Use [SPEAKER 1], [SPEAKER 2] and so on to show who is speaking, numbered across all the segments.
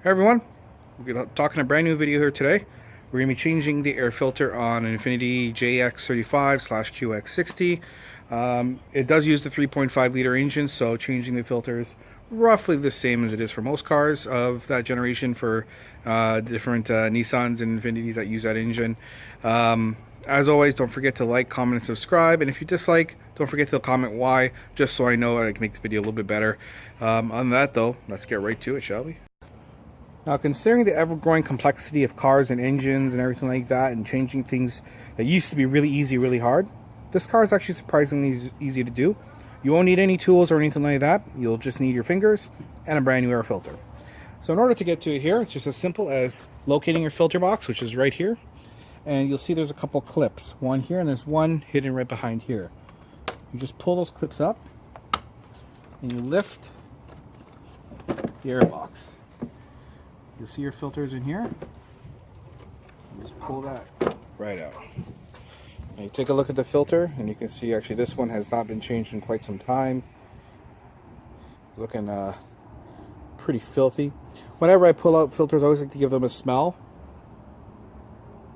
[SPEAKER 1] Hey everyone, we're talking a brand new video here today. We're going to be changing the air filter on an Infiniti JX35 QX60. It does use the 3.5 liter engine, so changing the filter is roughly the same as it is for most cars of that generation for different Nissans and Infinitis that use that engine. As always, don't forget to like, comment, and subscribe. And if you dislike, don't forget to comment why, just so I know I can make the video a little bit better. On that though, let's get right to it, shall we? Now, considering the ever-growing complexity of cars and engines and everything like that, and changing things that used to be really easy, really hard, this car is actually surprisingly easy to do. You won't need any tools or anything like that. You'll just need your fingers and a brand new air filter. So in order to get to it here, it's just as simple as locating your filter box, which is right here. And you'll see there's a couple clips. One here, and there's one hidden right behind here. You just pull those clips up, and you lift the air box. You'll see your filters in here. Just pull that right out. And you take a look at the filter, and you can see actually this one has not been changed in quite some time. Looking pretty filthy. Whenever I pull out filters, I always like to give them a smell.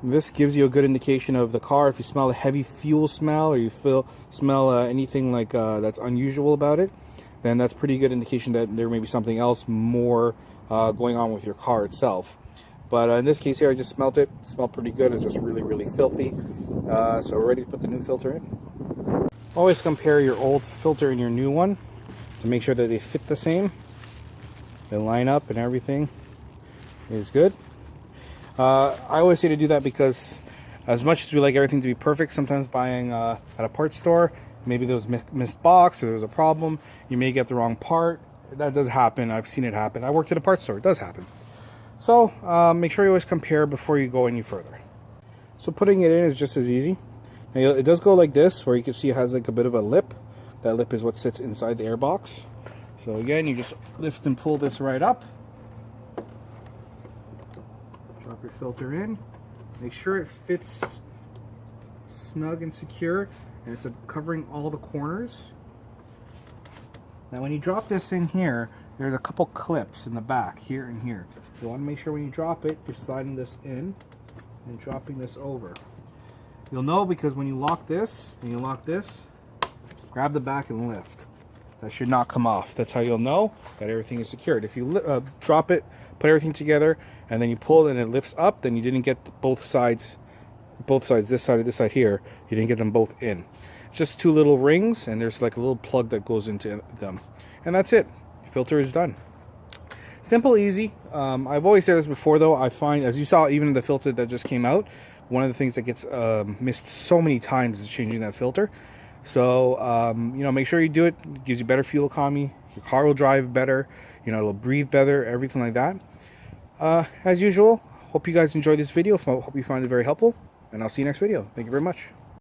[SPEAKER 1] And this gives you a good indication of the car. If you smell a heavy fuel smell, or you smell anything like that's unusual about it, then that's pretty good indication that there may be something else more going on with your car itself. But in this case here, I just smelled it. It smelled pretty good. It's just really, really filthy. So we're ready to put the new filter in. Always compare your old filter and your new one to make sure that they fit the same. They line up and everything is good. I always say to do that because as much as we like everything to be perfect, sometimes buying at a parts store, maybe there was missed box or there was a problem, you may get the wrong part. That does happen. I've seen it happen. I worked at a parts store. It does happen. So make sure you always compare before you go any further. So putting it in is just as easy. Now, it does go like this, where you can see it has like a bit of a lip. That lip is what sits inside the air box. So again, you just lift and pull this right up. Drop your filter in. Make sure it fits snug and secure, and it's covering all the corners. Now when you drop this in here, there's a couple clips in the back, here and here. You want to make sure when you drop it, you're sliding this in and dropping this over. You'll know because when you lock this and you lock this, grab the back and lift. That should not come off. That's how you'll know that everything is secured. If you drop it, put everything together, and then you pull it and it lifts up, then you didn't get both sides, this side and this side here, you didn't get them both in. It's just two little rings, and there's like a little plug that goes into them. And that's it. Your filter is done. Simple, easy. I've always said this before though, I find, as you saw even in the filter that just came out, one of the things that gets missed so many times is changing that filter. So, you know, make sure you do it. It gives you better fuel economy. Your car will drive better. You know, it'll breathe better, everything like that. As usual, hope you guys enjoyed this video. Hope you find it very helpful. And I'll see you next video. Thank you very much.